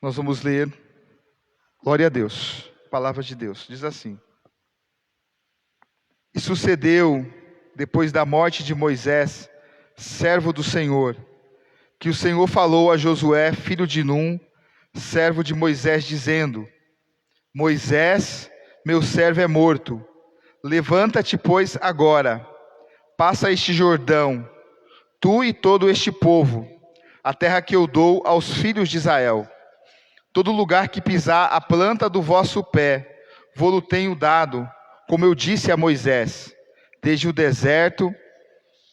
Nós vamos ler, glória a Deus, palavra de Deus, diz assim: E sucedeu, depois da morte de Moisés, servo do Senhor, que o Senhor falou a Josué, filho de Num, servo de Moisés, dizendo: Moisés, meu servo é morto. Levanta-te, pois, agora, passa este Jordão, tu e todo este povo, a terra que eu dou aos filhos de Israel. Todo lugar que pisar a planta do vosso pé, vô-lo tenho dado, como eu disse a Moisés, desde o deserto,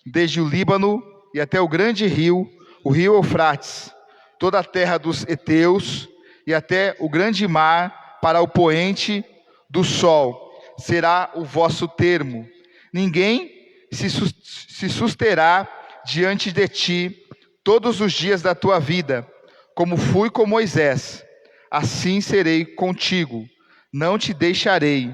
desde o Líbano e até o grande rio, o rio Eufrates, toda a terra dos heteus e até o grande mar, para o poente do sol, será o vosso termo. Ninguém se susterá diante de ti todos os dias da tua vida, como fui com Moisés, assim serei contigo. Não te deixarei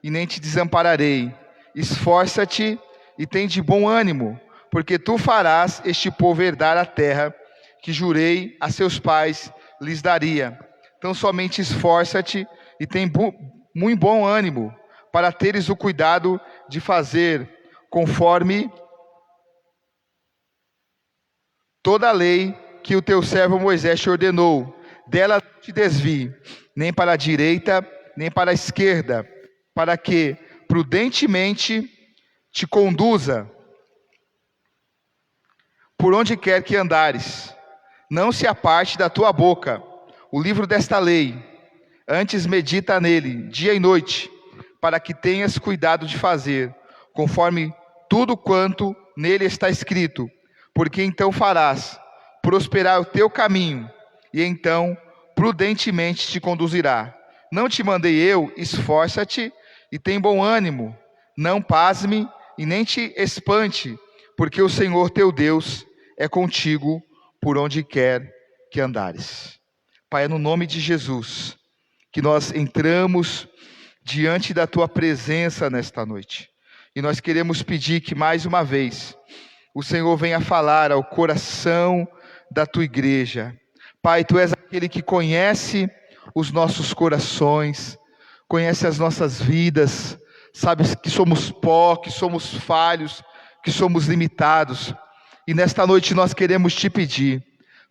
e nem te desampararei. Esforça-te e tem de bom ânimo, porque tu farás este povo herdar a terra que jurei a seus pais lhes daria. Então somente esforça-te e tem muito bom ânimo, para teres o cuidado de fazer conforme toda a lei que o teu servo Moisés te ordenou. Dela não te desvie, nem para a direita, nem para a esquerda, para que prudentemente te conduza por onde quer que andares. Não se aparte da tua boca o livro desta lei, antes medita nele dia e noite, para que tenhas cuidado de fazer conforme tudo quanto nele está escrito, porque então farás prosperar o teu caminho, e então prudentemente te conduzirá. Não te mandei eu? Esforça-te e tem bom ânimo, não pasme e nem te espante, porque o Senhor teu Deus é contigo por onde quer que andares. Pai, é no nome de Jesus que nós entramos diante da tua presença nesta noite, e nós queremos pedir que mais uma vez o Senhor venha falar ao coração da tua igreja. Pai, tu és aquele que conhece os nossos corações, conhece as nossas vidas, sabes que somos pó, que somos falhos, que somos limitados. E nesta noite nós queremos te pedir,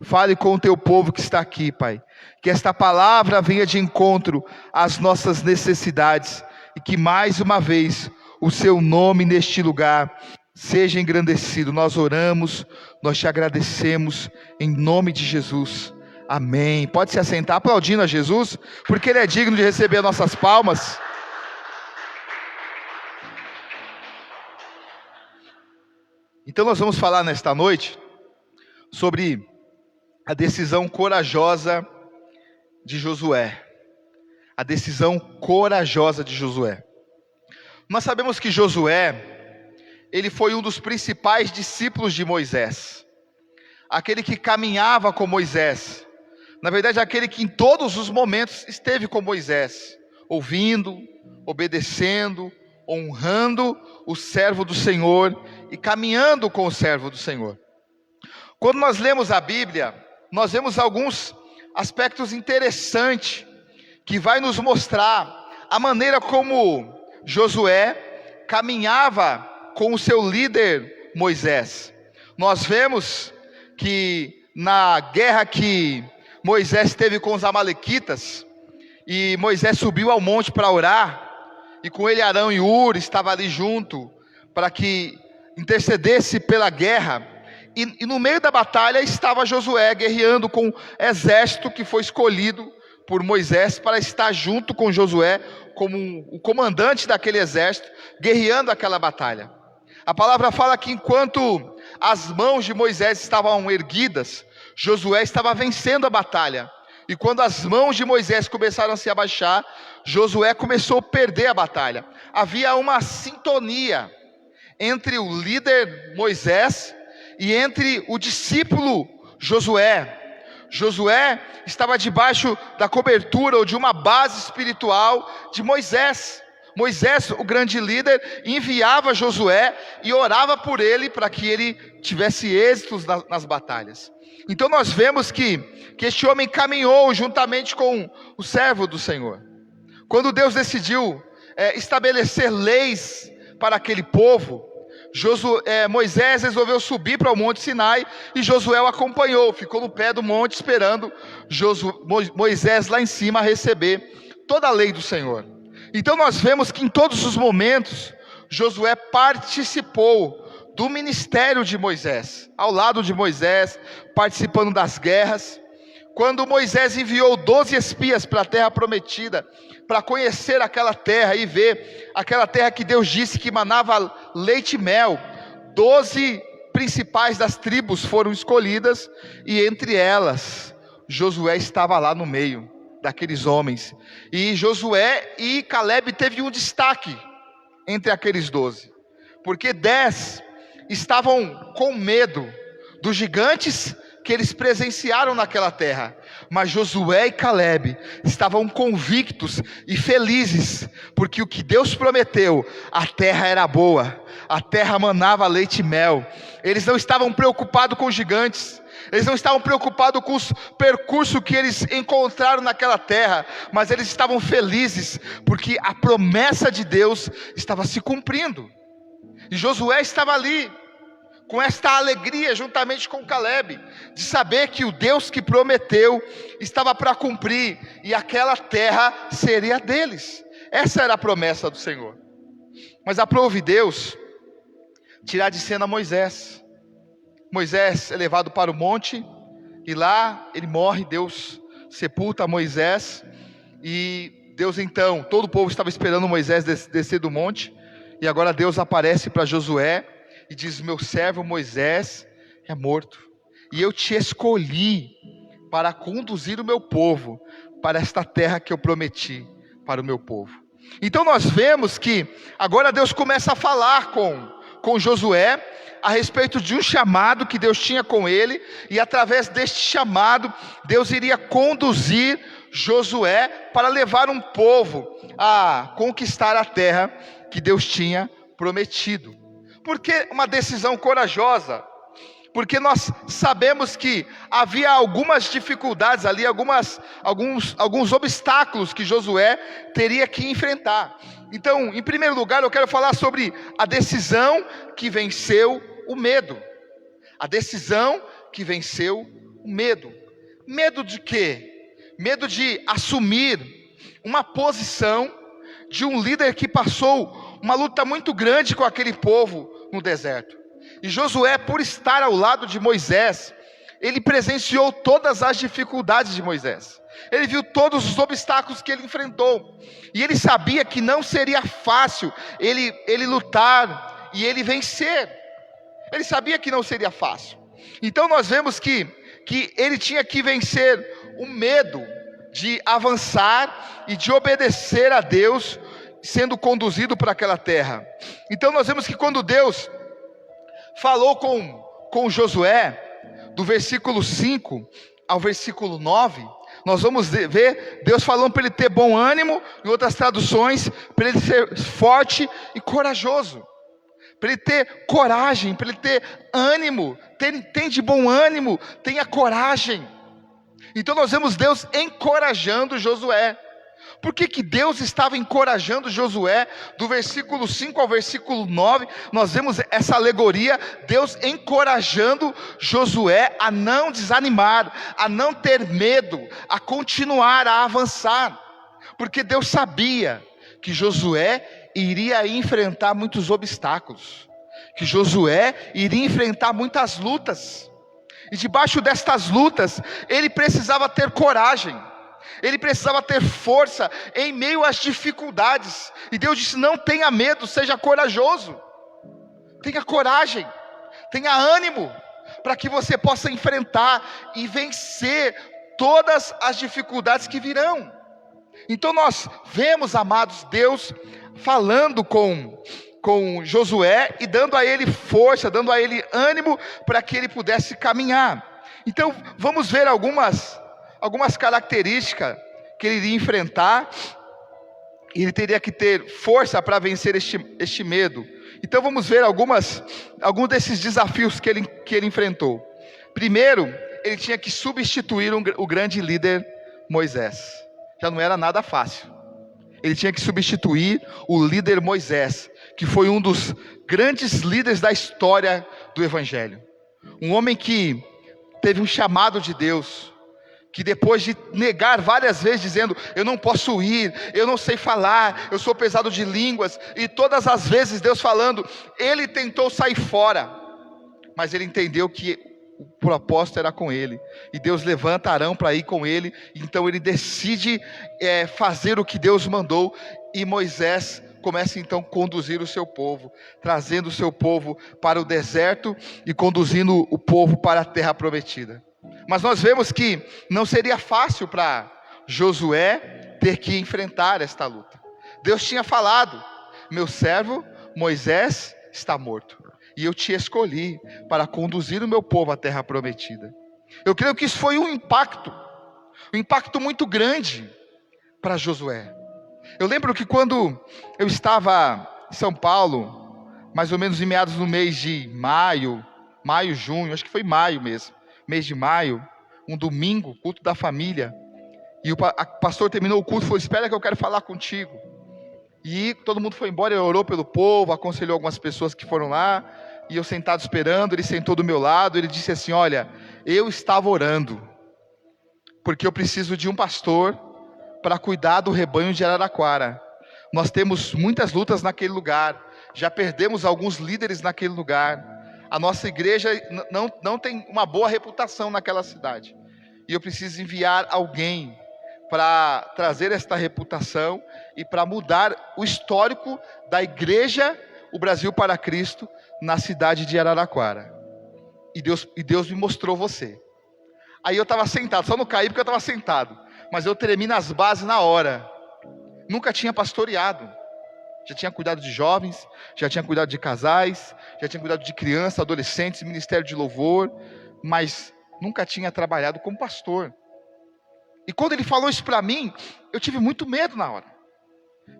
fale com o teu povo que está aqui, Pai, que esta palavra venha de encontro às nossas necessidades, e que mais uma vez o seu nome neste lugar seja engrandecido. Nós oramos, nós te agradecemos, em nome de Jesus, amém. Pode se assentar aplaudindo a Jesus, porque Ele é digno de receber nossas palmas. Então nós vamos falar nesta noite sobre a decisão corajosa de Josué. A decisão corajosa de Josué. Nós sabemos que Josué, ele foi um dos principais discípulos de Moisés, aquele que caminhava com Moisés, na verdade aquele que em todos os momentos esteve com Moisés, ouvindo, obedecendo, honrando o servo do Senhor e caminhando com o servo do Senhor. Quando nós lemos a Bíblia, nós vemos alguns aspectos interessantes que vai nos mostrar a maneira como Josué caminhava com o seu líder Moisés. Nós vemos que na guerra que Moisés teve com os amalequitas, e Moisés subiu ao monte para orar, e com ele Arão e Hur estavam ali junto, para que intercedesse pela guerra, e no meio da batalha estava Josué guerreando com o exército que foi escolhido por Moisés para estar junto com Josué, como o comandante daquele exército, guerreando aquela batalha. A palavra fala que enquanto as mãos de Moisés estavam erguidas, Josué estava vencendo a batalha. E quando as mãos de Moisés começaram a se abaixar, Josué começou a perder a batalha. Havia uma sintonia entre o líder Moisés e entre o discípulo Josué. Josué estava debaixo da cobertura ou de uma base espiritual de Moisés. Moisés, o grande líder, enviava Josué e orava por ele para que ele tivesse êxitos nas batalhas. Então nós vemos que este homem caminhou juntamente com o servo do Senhor. Quando Deus decidiu estabelecer leis para aquele povo, Moisés resolveu subir para o Monte Sinai e Josué o acompanhou, ficou no pé do monte esperando Moisés lá em cima receber toda a lei do Senhor. Então nós vemos que em todos os momentos Josué participou do ministério de Moisés, ao lado de Moisés, participando das guerras. Quando Moisés enviou 12 espias para a terra prometida, para conhecer aquela terra e ver aquela terra que Deus disse que manava leite e mel, 12 principais das tribos foram escolhidas, e entre elas Josué estava lá no meio daqueles homens. E Josué e Calebe teve um destaque entre aqueles 12, porque 10 estavam com medo dos gigantes que eles presenciaram naquela terra, mas Josué e Calebe estavam convictos e felizes, porque o que Deus prometeu, a terra era boa, a terra manava leite e mel. Eles não estavam preocupados com os gigantes, eles não estavam preocupados com os percursos que eles encontraram naquela terra, mas eles estavam felizes, porque a promessa de Deus estava se cumprindo. E Josué estava ali, com esta alegria, juntamente com Calebe, de saber que o Deus que prometeu estava para cumprir, e aquela terra seria deles. Essa era a promessa do Senhor. Mas aprove Deus tirar de cena Moisés. Moisés é levado para o monte, e lá ele morre. Deus sepulta Moisés, e Deus então, todo o povo estava esperando Moisés descer do monte, e agora Deus aparece para Josué e diz: meu servo Moisés é morto, e eu te escolhi para conduzir o meu povo para esta terra que eu prometi para o meu povo. Então nós vemos que agora Deus começa a falar com Josué a respeito de um chamado que Deus tinha com ele, e através deste chamado Deus iria conduzir Josué para levar um povo a conquistar a terra que Deus tinha prometido. Por que uma decisão corajosa? Porque nós sabemos que havia algumas dificuldades ali, alguns obstáculos que Josué teria que enfrentar. Então, em primeiro lugar, eu quero falar sobre a decisão que venceu o medo. A decisão que venceu o medo. Medo de quê? Medo de assumir uma posição de um líder que passou uma luta muito grande com aquele povo no deserto. E Josué, por estar ao lado de Moisés, ele presenciou todas as dificuldades de Moisés. Ele viu todos os obstáculos que ele enfrentou, e ele sabia que não seria fácil ele lutar e ele vencer. Ele sabia que não seria fácil. Então nós vemos que ele tinha que vencer o medo de avançar e de obedecer a Deus, sendo conduzido para aquela terra. Então nós vemos que quando Deus falou com Josué, do versículo 5 ao versículo 9, nós vamos ver Deus falando para ele ter bom ânimo, em outras traduções, para ele ser forte e corajoso, para ele ter coragem, para ele ter ânimo. Tem de bom ânimo, tenha coragem. Então nós vemos Deus encorajando Josué. Por que Deus estava encorajando Josué? Do versículo 5 ao versículo 9, nós vemos essa alegoria, Deus encorajando Josué a não desanimar, a não ter medo, a continuar a avançar, porque Deus sabia que Josué iria enfrentar muitos obstáculos, que Josué iria enfrentar muitas lutas, e debaixo destas lutas, ele precisava ter coragem, ele precisava ter força em meio às dificuldades. E Deus disse: não tenha medo, seja corajoso, tenha coragem, tenha ânimo, para que você possa enfrentar e vencer todas as dificuldades que virão. Então nós vemos, amados, Deus falando com Josué e dando a ele força, dando a ele ânimo para que ele pudesse caminhar. Então vamos ver algumas características que ele iria enfrentar E ele teria que ter força para vencer este medo. Então vamos ver alguns desses desafios que ele enfrentou. Primeiro, ele tinha que substituir o grande líder Moisés. Já não era nada fácil. Ele tinha que substituir o líder Moisés, que foi um dos grandes líderes da história do Evangelho. Um homem que teve um chamado de Deus, que depois de negar várias vezes, dizendo: eu não posso ir, eu não sei falar, eu sou pesado de línguas, e todas as vezes Deus falando, ele tentou sair fora, mas ele entendeu que o propósito era com ele, e Deus levanta Arão para ir com ele, então ele decide fazer o que Deus mandou, e Moisés começa então a conduzir o seu povo, trazendo o seu povo para o deserto, e conduzindo o povo para a terra prometida. Mas nós vemos que não seria fácil para Josué ter que enfrentar esta luta. Deus tinha falado: meu servo Moisés está morto, e eu te escolhi para conduzir o meu povo à terra prometida. Eu creio que isso foi um impacto muito grande para Josué. Eu lembro que quando eu estava em São Paulo, mais ou menos em meados do mês de maio, junho, acho que foi maio mesmo, mês de maio, um domingo, culto da família, e o pastor terminou o culto e falou: espera que eu quero falar contigo. E todo mundo foi embora, ele orou pelo povo, aconselhou algumas pessoas que foram lá, e eu sentado esperando, ele sentou do meu lado, ele disse assim: olha, eu estava orando, porque eu preciso de um pastor para cuidar do rebanho de Araraquara. Nós temos muitas lutas naquele lugar, já perdemos alguns líderes naquele lugar, a nossa igreja não tem uma boa reputação naquela cidade, e eu preciso enviar alguém para trazer esta reputação e para mudar o histórico da igreja, o Brasil para Cristo, na cidade de Araraquara. E Deus me mostrou você. Aí eu estava sentado, só não caí porque eu estava sentado, mas eu tremi nas bases na hora. Nunca tinha pastoreado. Já tinha cuidado de jovens, já tinha cuidado de casais, já tinha cuidado de crianças, adolescentes, ministério de louvor, mas nunca tinha trabalhado como pastor. E quando ele falou isso para mim, eu tive muito medo na hora.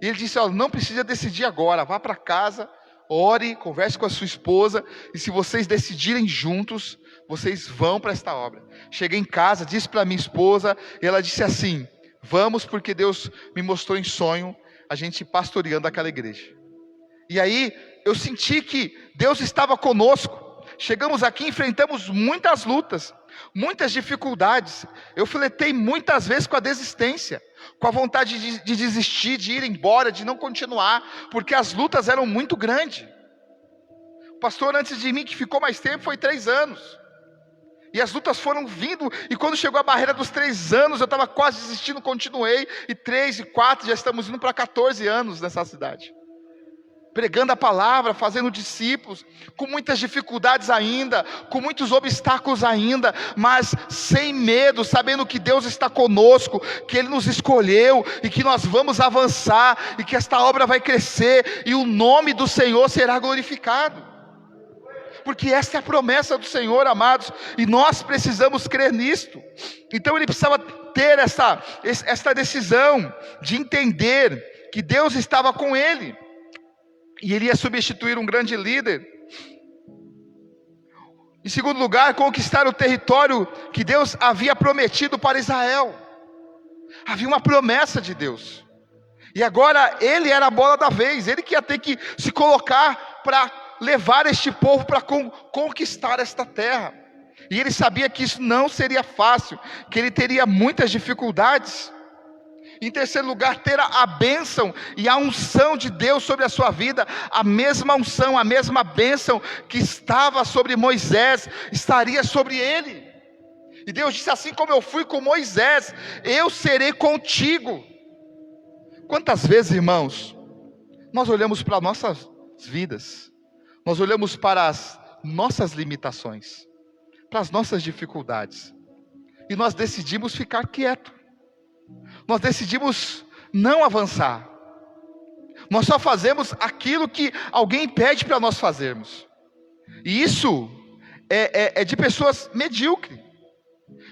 E ele disse: não precisa decidir agora, vá para casa, ore, converse com a sua esposa, e se vocês decidirem juntos, vocês vão para esta obra. Cheguei em casa, disse para minha esposa, e ela disse assim: vamos, porque Deus me mostrou em sonho a gente pastoreando aquela igreja. E aí eu senti que Deus estava conosco. Chegamos aqui, enfrentamos muitas lutas, muitas dificuldades. Eu flertei muitas vezes com a desistência, com a vontade de desistir, de ir embora, de não continuar, porque as lutas eram muito grandes. O pastor antes de mim, que ficou mais tempo, foi 3 anos. E as lutas foram vindo, e quando chegou a barreira dos 3 anos, eu estava quase desistindo, continuei, e 3 e 4, já estamos indo para 14 anos nessa cidade. Pregando a palavra, fazendo discípulos, com muitas dificuldades ainda, com muitos obstáculos ainda, mas sem medo, sabendo que Deus está conosco, que Ele nos escolheu, e que nós vamos avançar, e que esta obra vai crescer, e o nome do Senhor será glorificado. Porque esta é a promessa do Senhor, amados, e nós precisamos crer nisto. Então ele precisava ter esta decisão de entender que Deus estava com ele, e ele ia substituir um grande líder. Em segundo lugar, conquistar o território que Deus havia prometido para Israel. Havia uma promessa de Deus, e agora ele era a bola da vez, ele que ia ter que se colocar para levar este povo para conquistar esta terra. E ele sabia que isso não seria fácil, que ele teria muitas dificuldades. Em terceiro lugar, ter a bênção e a unção de Deus sobre a sua vida. A mesma unção, a mesma bênção que estava sobre Moisés, estaria sobre ele. E Deus disse: assim como eu fui com Moisés, eu serei contigo. Quantas vezes, irmãos, nós olhamos para nossas vidas, nós olhamos para as nossas limitações, para as nossas dificuldades, e nós decidimos ficar quieto, nós decidimos não avançar, nós só fazemos aquilo que alguém pede para nós fazermos, e isso é de pessoas medíocres,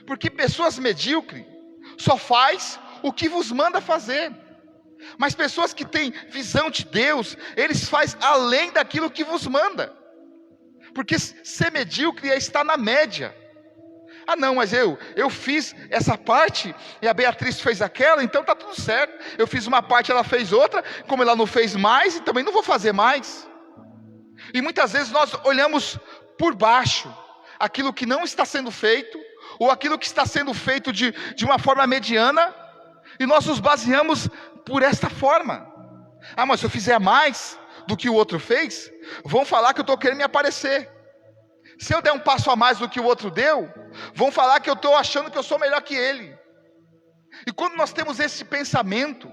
porque pessoas medíocres só faz o que vos manda fazer. Mas pessoas que têm visão de Deus, eles fazem além daquilo que vos manda. Porque ser medíocre é estar na média. Ah não, mas eu fiz essa parte e a Beatriz fez aquela, então está tudo certo. Eu fiz uma parte, ela fez outra, como ela não fez mais, e também não vou fazer mais. E muitas vezes nós olhamos por baixo aquilo que não está sendo feito, ou aquilo que está sendo feito de uma forma mediana, e nós nos baseamos por esta forma. Ah, mas se eu fizer mais do que o outro fez, vão falar que eu estou querendo me aparecer. Se eu der um passo a mais do que o outro deu, vão falar que eu estou achando que eu sou melhor que ele. E quando nós temos esse pensamento,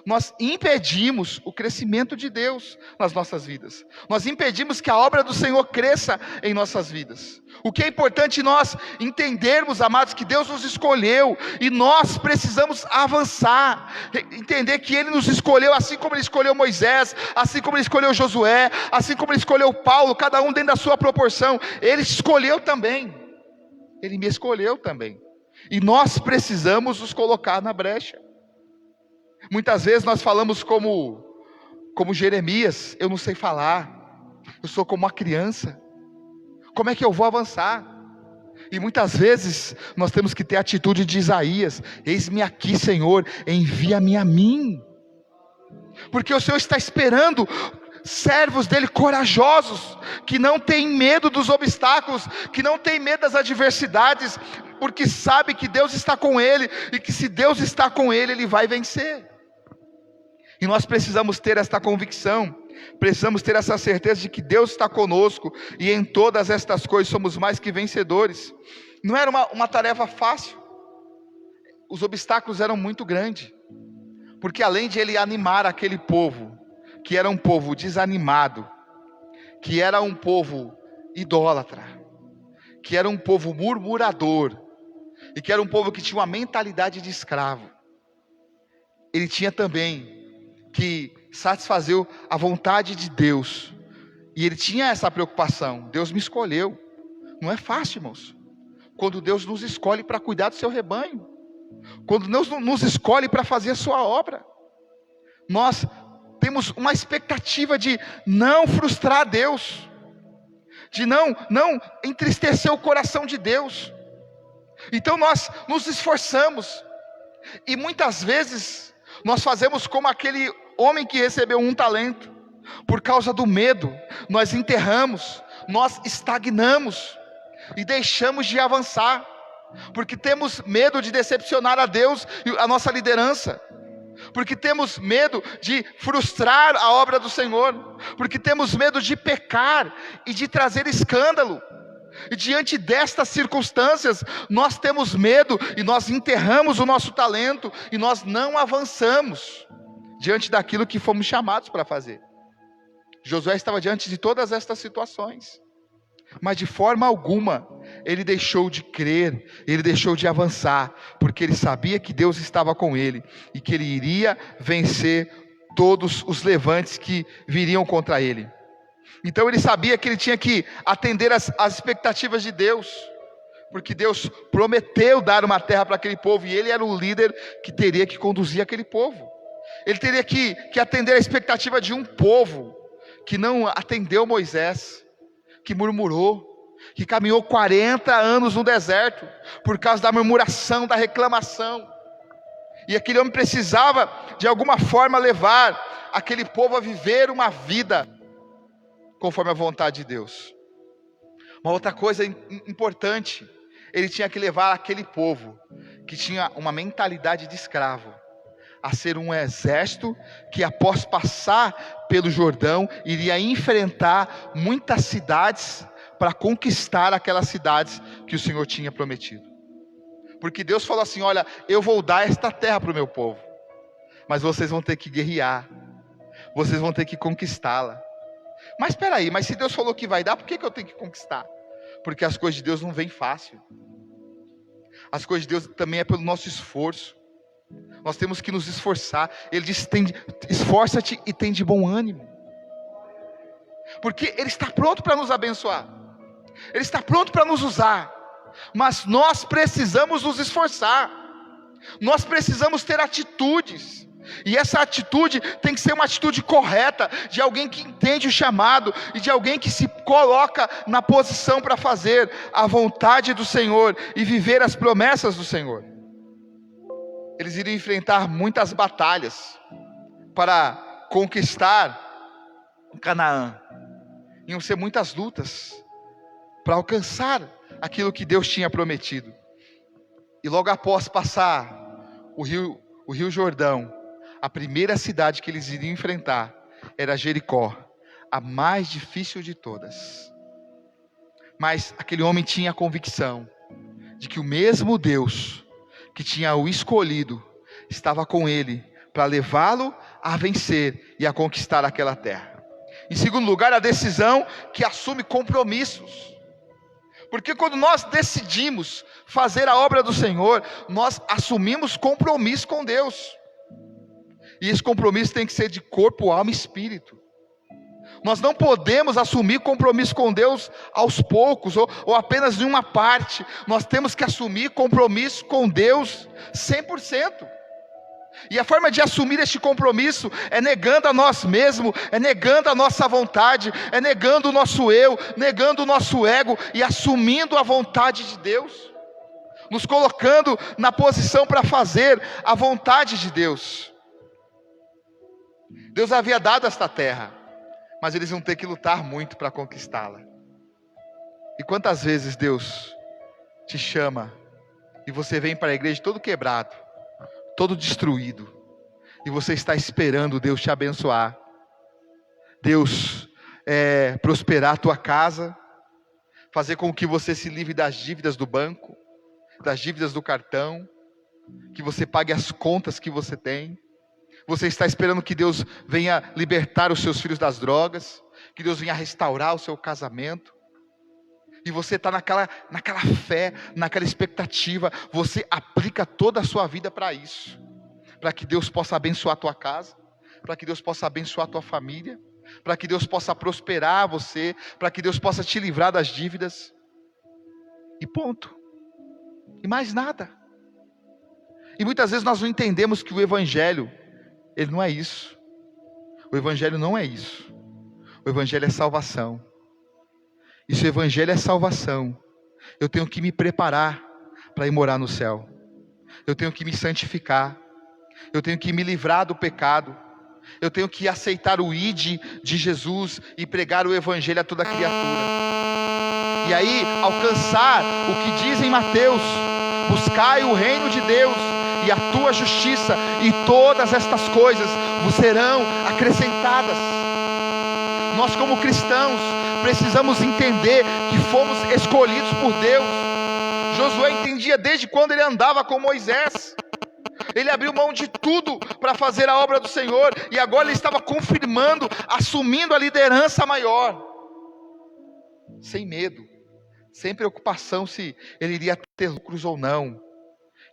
nós impedimos o crescimento de Deus nas nossas vidas. Nós impedimos que a obra do Senhor cresça em nossas vidas. O que é importante nós entendermos, amados, que Deus nos escolheu e nós precisamos avançar, entender que Ele nos escolheu assim como Ele escolheu Moisés, assim como Ele escolheu Josué, assim como Ele escolheu Paulo, cada um dentro da sua proporção. Ele te escolheu também, Ele me escolheu também, e nós precisamos nos colocar na brecha. Muitas vezes nós falamos como Jeremias: eu não sei falar, eu sou como uma criança, como é que eu vou avançar? E muitas vezes nós temos que ter a atitude de Isaías: eis-me aqui, Senhor, envia-me a mim. Porque o Senhor está esperando servos dele corajosos, que não têm medo dos obstáculos, que não têm medo das adversidades, porque sabe que Deus está com ele, e que se Deus está com ele, ele vai vencer. E nós precisamos ter esta convicção, precisamos ter essa certeza de que Deus está conosco, e em todas estas coisas somos mais que vencedores. Não era uma tarefa fácil, os obstáculos eram muito grandes, porque além de ele animar aquele povo, que era um povo desanimado, que era um povo idólatra, que era um povo murmurador, e que era um povo que tinha uma mentalidade de escravo, ele tinha também que satisfazer a vontade de Deus, e ele tinha essa preocupação: Deus me escolheu. Não é fácil, irmãos, quando Deus nos escolhe para cuidar do seu rebanho, quando Deus nos escolhe para fazer a sua obra. Nós temos uma expectativa de não frustrar Deus, de não entristecer o coração de Deus. Então nós nos esforçamos, e muitas vezes nós fazemos como aquele homem que recebeu 1 talento, por causa do medo, nós enterramos, nós estagnamos, e deixamos de avançar, porque temos medo de decepcionar a Deus e a nossa liderança, porque temos medo de frustrar a obra do Senhor, porque temos medo de pecar e de trazer escândalo. E diante destas circunstâncias, nós temos medo e nós enterramos o nosso talento, e nós não avançamos diante daquilo que fomos chamados para fazer. Josué estava diante de todas estas situações, mas de forma alguma ele deixou de crer, ele deixou de avançar, porque ele sabia que Deus estava com ele, e que ele iria vencer todos os levantes que viriam contra ele. Então ele sabia que ele tinha que atender as expectativas de Deus, porque Deus prometeu dar uma terra para aquele povo, e ele era o líder que teria que conduzir aquele povo. Ele teria que atender a expectativa de um povo que não atendeu Moisés, que murmurou, que caminhou 40 anos no deserto, por causa da murmuração, da reclamação. E aquele homem precisava de alguma forma levar aquele povo a viver uma vida conforme a vontade de Deus. Uma outra coisa importante, ele tinha que levar aquele povo, que tinha uma mentalidade de escravo, a ser um exército que, após passar pelo Jordão, iria enfrentar muitas cidades para conquistar aquelas cidades que o Senhor tinha prometido. Porque Deus falou assim: olha, eu vou dar esta terra para o meu povo, mas vocês vão ter que guerrear, vocês vão ter que conquistá-la. Mas espera aí, mas se Deus falou que vai dar, por que eu tenho que conquistar? Porque as coisas de Deus não vêm fácil. As coisas de Deus também é pelo nosso esforço. Nós temos que nos esforçar. Ele diz: esforça-te e tem de bom ânimo, porque Ele está pronto para nos abençoar, Ele está pronto para nos usar, mas nós precisamos nos esforçar, nós precisamos ter atitudes, E essa atitude tem que ser uma atitude correta, de alguém que entende o chamado, e de alguém que se coloca na posição para fazer a vontade do Senhor, e viver as promessas do Senhor. Eles iriam enfrentar muitas batalhas, para conquistar Canaã. Iam ser muitas lutas, para alcançar aquilo que Deus tinha prometido. E logo após passar o rio Jordão, a primeira cidade que eles iriam enfrentar era Jericó, a mais difícil de todas. Mas aquele homem tinha a convicção de que o mesmo Deus que tinha o escolhido estava com ele para levá-lo a vencer e a conquistar aquela terra. Em segundo lugar, a decisão que assume compromissos. Porque quando nós decidimos fazer a obra do Senhor, nós assumimos compromisso com Deus. E esse compromisso tem que ser de corpo, alma e espírito. Nós não podemos assumir compromisso com Deus aos poucos, ou apenas em uma parte. Nós temos que assumir compromisso com Deus 100%. E a forma de assumir este compromisso é negando a nós mesmos, é negando a nossa vontade, é negando o nosso eu, negando o nosso ego e assumindo a vontade de Deus, nos colocando na posição para fazer a vontade de Deus. Deus havia dado esta terra, mas eles vão ter que lutar muito para conquistá-la. E quantas vezes Deus te chama e você vem para a igreja todo quebrado, todo destruído, e você está esperando Deus te abençoar, Deus prosperar a tua casa, fazer com que você se livre das dívidas do banco, das dívidas do cartão, que você pague as contas que você tem. Você está esperando que Deus venha libertar os seus filhos das drogas, que Deus venha restaurar o seu casamento, e você está naquela fé, naquela expectativa. Você aplica toda a sua vida para isso, para que Deus possa abençoar a tua casa, para que Deus possa abençoar a tua família, para que Deus possa prosperar você, para que Deus possa te livrar das dívidas, e ponto, e mais nada. E muitas vezes nós não entendemos que o Evangelho, ele não é isso. O Evangelho não é isso. O Evangelho é salvação. E se o Evangelho é salvação, eu tenho que me preparar para ir morar no céu. Eu tenho que me santificar. Eu tenho que me livrar do pecado. Eu tenho que aceitar o ID de Jesus e pregar o Evangelho a toda criatura. E aí alcançar o que diz em Mateus: buscai o reino de Deus e a tua justiça, e todas estas coisas vos serão acrescentadas. Nós, como cristãos, precisamos entender que fomos escolhidos por Deus. Josué entendia desde quando ele andava com Moisés. Ele abriu mão de tudo para fazer a obra do Senhor, e agora ele estava confirmando, assumindo a liderança maior, sem medo, sem preocupação se ele iria ter lucros ou não.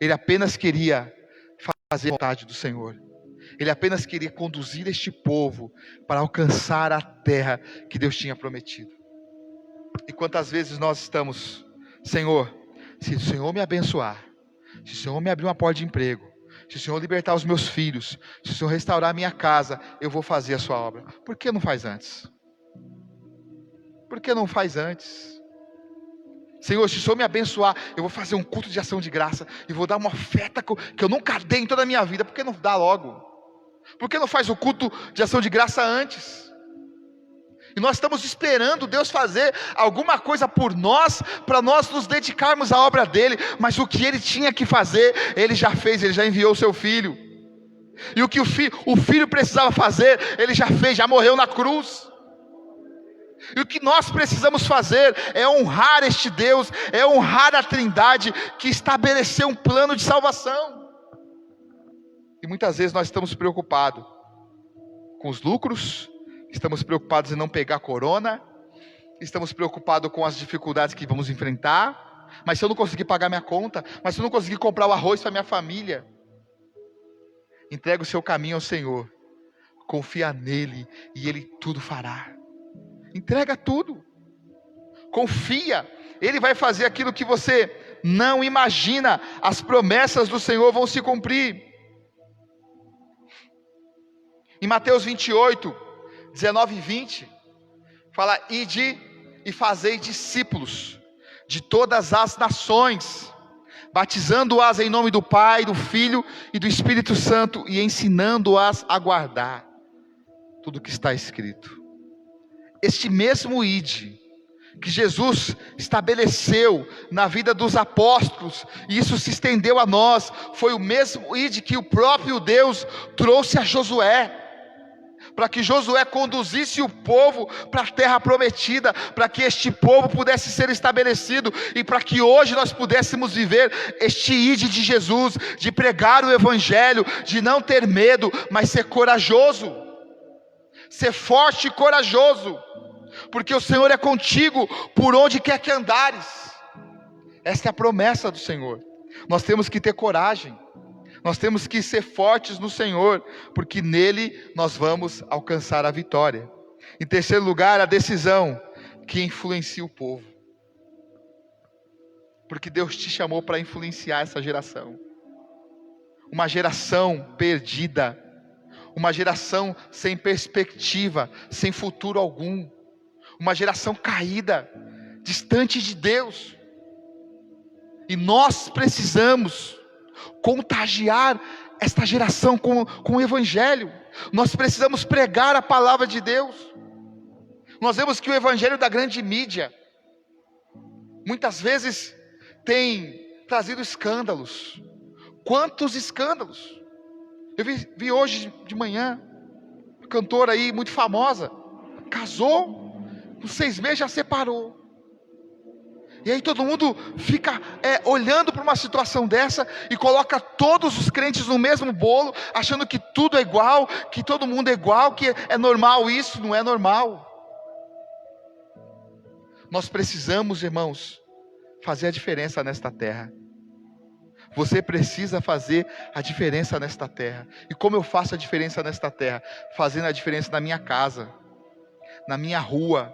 Ele apenas queria fazer a vontade do Senhor. Ele apenas queria conduzir este povo para alcançar a terra que Deus tinha prometido. E quantas vezes nós estamos: Senhor, se o Senhor me abençoar, se o Senhor me abrir uma porta de emprego, se o Senhor libertar os meus filhos, se o Senhor restaurar a minha casa, eu vou fazer a sua obra. Por que não faz antes? Por que não faz antes? Senhor, se o Senhor me abençoar, eu vou fazer um culto de ação de graça, e vou dar uma oferta que eu nunca dei em toda a minha vida. Por que não dá logo? Por que não faz o culto de ação de graça antes? E nós estamos esperando Deus fazer alguma coisa por nós, para nós nos dedicarmos à obra dele. Mas o que ele tinha que fazer, ele já fez. Ele já enviou o seu filho. E o que o filho precisava fazer, ele já fez, já morreu na cruz. E o que nós precisamos fazer é honrar este Deus, é honrar a Trindade que estabeleceu um plano de salvação. E muitas vezes nós estamos preocupados com os lucros, estamos preocupados em não pegar corona, estamos preocupados com as dificuldades que vamos enfrentar. Mas se eu não conseguir pagar minha conta, mas se eu não conseguir comprar o arroz para minha família, entrega o seu caminho ao Senhor, confia nele e ele tudo fará. Entrega tudo, confia, ele vai fazer aquilo que você não imagina. As promessas do Senhor vão se cumprir. Em Mateus 28, 19 e 20, fala: ide e fazei discípulos de todas as nações, batizando-as em nome do Pai, do Filho e do Espírito Santo, e ensinando-as a guardar tudo o que está escrito. Este mesmo ide que Jesus estabeleceu na vida dos apóstolos, e isso se estendeu a nós, foi o mesmo ide que o próprio Deus trouxe a Josué, para que Josué conduzisse o povo para a terra prometida, para que este povo pudesse ser estabelecido, e para que hoje nós pudéssemos viver este ide de Jesus, de pregar o evangelho, de não ter medo, mas ser corajoso, ser forte e corajoso, porque o Senhor é contigo por onde quer que andares. Esta é a promessa do Senhor. Nós temos que ter coragem, nós temos que ser fortes no Senhor, porque nele nós vamos alcançar a vitória. Em terceiro lugar, a decisão que influencia o povo, porque Deus te chamou para influenciar essa geração, uma geração perdida, uma geração sem perspectiva, sem futuro algum, uma geração caída, distante de Deus, e nós precisamos contagiar esta geração com o evangelho. Nós precisamos pregar a palavra de Deus. Nós vemos que o evangelho da grande mídia muitas vezes tem trazido escândalos. Quantos escândalos! Eu vi hoje de manhã uma cantora aí muito famosa, casou, com 6 meses já separou. E aí todo mundo fica olhando para uma situação dessa e coloca todos os crentes no mesmo bolo, achando que tudo é igual, que todo mundo é igual, que é normal. Isso não é normal. Nós precisamos, irmãos, fazer a diferença nesta terra. Você precisa fazer a diferença nesta terra. E como eu faço a diferença nesta terra? Fazendo a diferença na minha casa, na minha rua,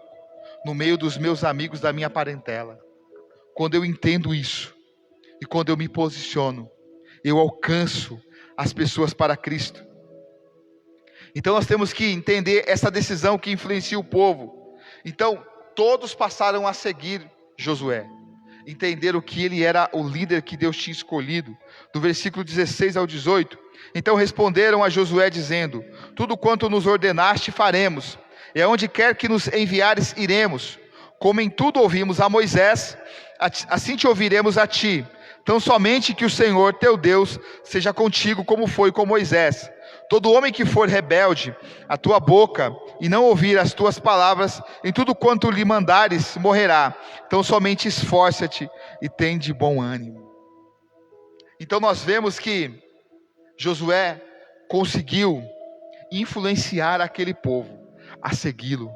no meio dos meus amigos, da minha parentela. Quando eu entendo isso, e quando eu me posiciono, eu alcanço as pessoas para Cristo. Então nós temos que entender essa decisão que influencia o povo. Então todos passaram a seguir Josué, entenderam que ele era o líder que Deus tinha escolhido. Do versículo 16 ao 18, então responderam a Josué dizendo: tudo quanto nos ordenaste faremos, e aonde quer que nos enviares iremos. Como em tudo ouvimos a Moisés, assim te ouviremos a ti. Tão somente que o Senhor teu Deus seja contigo, como foi com Moisés. Todo homem que for rebelde à tua boca e não ouvir as tuas palavras, em tudo quanto lhe mandares, morrerá. Então somente esforça-te e tem de bom ânimo. Então nós vemos que Josué conseguiu influenciar aquele povo a segui-lo.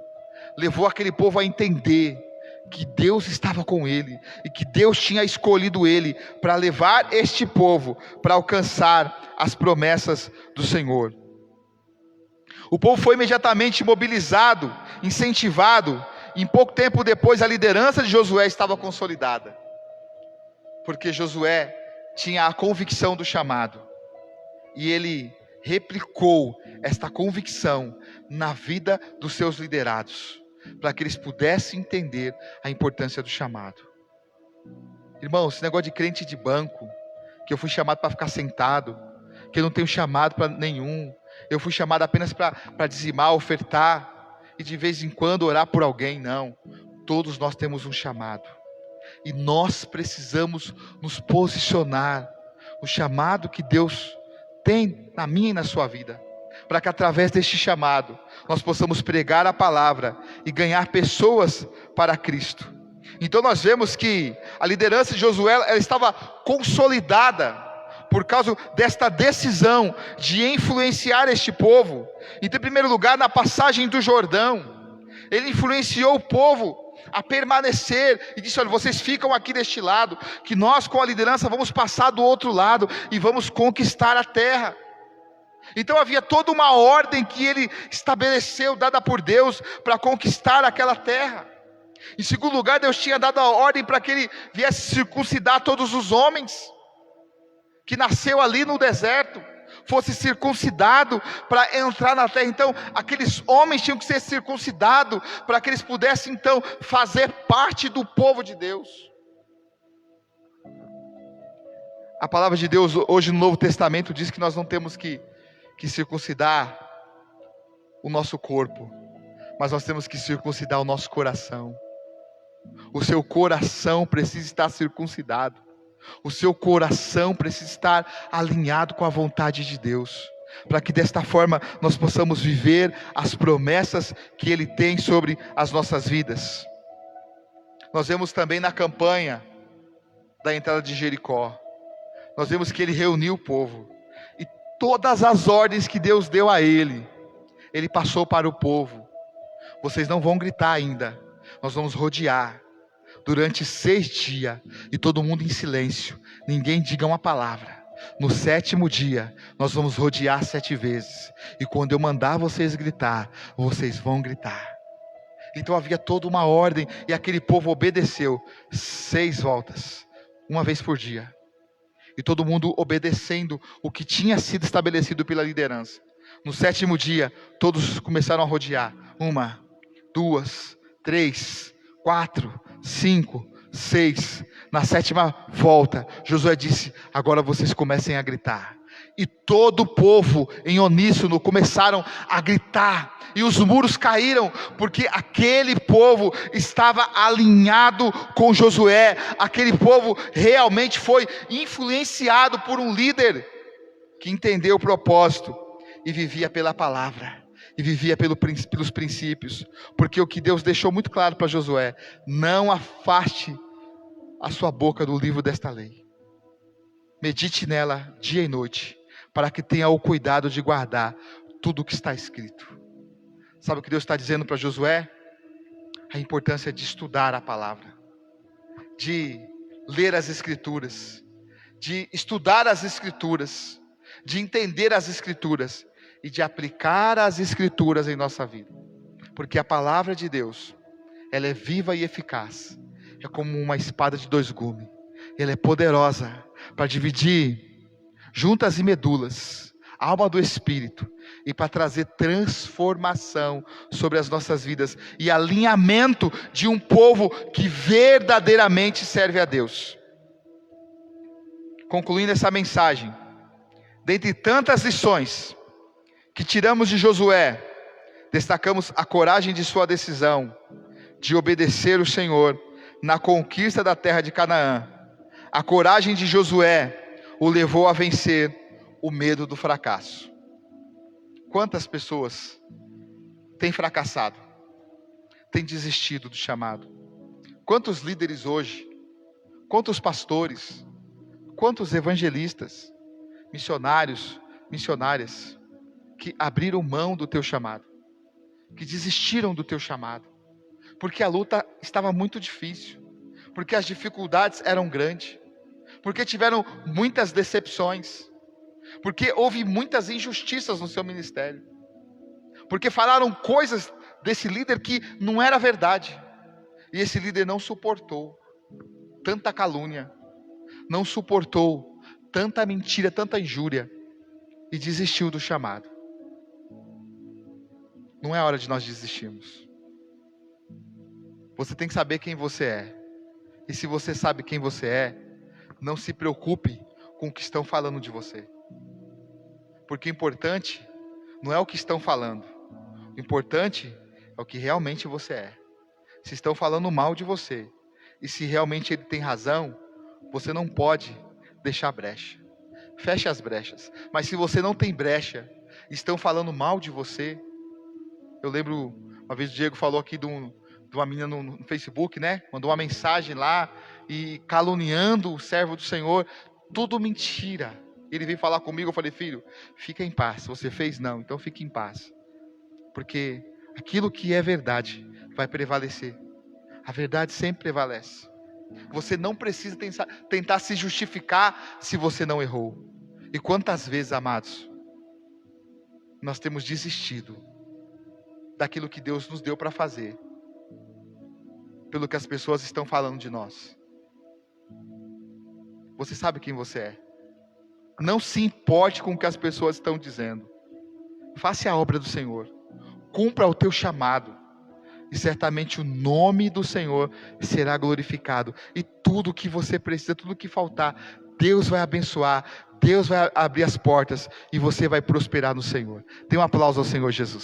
Levou aquele povo a entender que Deus estava com ele, e que Deus tinha escolhido ele para levar este povo para alcançar as promessas do Senhor. O povo foi imediatamente mobilizado, incentivado, e em pouco tempo depois a liderança de Josué estava consolidada, porque Josué tinha a convicção do chamado, e ele replicou esta convicção na vida dos seus liderados, para que eles pudessem entender a importância do chamado. Irmão, esse negócio de crente de banco, que eu fui chamado para ficar sentado, que eu não tenho chamado para nenhum, eu fui chamado apenas para dizimar, ofertar, e de vez em quando orar por alguém. Não, todos nós temos um chamado, e nós precisamos nos posicionar no chamado que Deus tem na minha e na sua vida, para que através deste chamado nós possamos pregar a palavra e ganhar pessoas para Cristo. Então nós vemos que a liderança de Josué, ela estava consolidada por causa desta decisão de influenciar este povo. Então, em primeiro lugar, na passagem do Jordão, ele influenciou o povo a permanecer, e disse: olha, vocês ficam aqui deste lado, que nós com a liderança vamos passar do outro lado e vamos conquistar a terra. Então havia toda uma ordem que ele estabeleceu, dada por Deus, para conquistar aquela terra. Em segundo lugar, Deus tinha dado a ordem para que ele viesse circuncidar todos os homens, que nasceu ali no deserto, fosse circuncidado para entrar na terra. Então, aqueles homens tinham que ser circuncidados para que eles pudessem, então, fazer parte do povo de Deus. A palavra de Deus hoje no Novo Testamento diz que nós não temos que circuncidar o nosso corpo, mas nós temos que circuncidar o nosso coração. O seu coração precisa estar circuncidado. O seu coração precisa estar alinhado com a vontade de Deus, para que desta forma nós possamos viver as promessas que Ele tem sobre as nossas vidas. Nós vemos também na campanha da entrada de Jericó, nós vemos que Ele reuniu o povo, e todas as ordens que Deus deu a Ele passou para o povo. Vocês não vão gritar ainda, nós vamos rodear durante 6 dias, e todo mundo em silêncio, ninguém diga uma palavra. No 7º dia, nós vamos rodear 7 vezes, e quando eu mandar vocês gritar, vocês vão gritar. Então havia toda uma ordem, e aquele povo obedeceu 6 voltas, uma vez por dia, e todo mundo obedecendo o que tinha sido estabelecido pela liderança. No 7º dia, todos começaram a rodear, 1, 2, 3, 4, 5, 6, na 7ª volta, Josué disse: agora vocês comecem a gritar. E todo o povo em uníssono começaram a gritar, e os muros caíram, porque aquele povo estava alinhado com Josué. Aquele povo realmente foi influenciado por um líder que entendeu o propósito e vivia pela palavra, e vivia pelos princípios, porque o que Deus deixou muito claro para Josué: não afaste a sua boca do livro desta lei, medite nela dia e noite, para que tenha o cuidado de guardar tudo o que está escrito. Sabe o que Deus está dizendo para Josué? A importância de estudar a palavra, de ler as escrituras, de estudar as escrituras, de entender as escrituras, e de aplicar as escrituras em nossa vida, porque a palavra de Deus, ela é viva e eficaz, é como uma espada de 2 gumes, ela é poderosa para dividir juntas e medulas, a alma do espírito, e para trazer transformação sobre as nossas vidas, e alinhamento de um povo que verdadeiramente serve a Deus. Concluindo essa mensagem, dentre tantas lições que tiramos de Josué, destacamos a coragem de sua decisão de obedecer o Senhor na conquista da terra de Canaã. A coragem de Josué o levou a vencer o medo do fracasso. Quantas pessoas têm fracassado, têm desistido do chamado? Quantos líderes hoje, quantos pastores, quantos evangelistas, missionários, missionárias, que abriram mão do teu chamado, que desistiram do teu chamado, porque a luta estava muito difícil, porque as dificuldades eram grandes, porque tiveram muitas decepções, porque houve muitas injustiças no seu ministério, porque falaram coisas desse líder que não era verdade, e esse líder não suportou tanta calúnia, não suportou tanta mentira, tanta injúria, e desistiu do chamado. Não é hora de nós desistirmos. Você tem que saber quem você é. E se você sabe quem você é, não se preocupe com o que estão falando de você. Porque o importante não é o que estão falando. O importante é o que realmente você é. Se estão falando mal de você, e se realmente ele tem razão, você não pode deixar brecha. Feche as brechas. Mas se você não tem brecha, estão falando mal de você. Eu lembro, uma vez o Diego falou aqui de uma menina no Facebook, né? Mandou uma mensagem lá, e caluniando o servo do Senhor. Tudo mentira. Ele veio falar comigo, eu falei: filho, fica em paz. Você fez? Não, então fique em paz. Porque aquilo que é verdade vai prevalecer. A verdade sempre prevalece. Você não precisa tentar se justificar se você não errou. E quantas vezes, amados, nós temos desistido daquilo que Deus nos deu para fazer, pelo que as pessoas estão falando de nós. Você sabe quem você é. Não se importe com o que as pessoas estão dizendo. Faça a obra do Senhor. Cumpra o teu chamado. E certamente o nome do Senhor será glorificado. E tudo que você precisa, tudo que faltar, Deus vai abençoar. Deus vai abrir as portas. E você vai prosperar no Senhor. Dê um aplauso ao Senhor Jesus.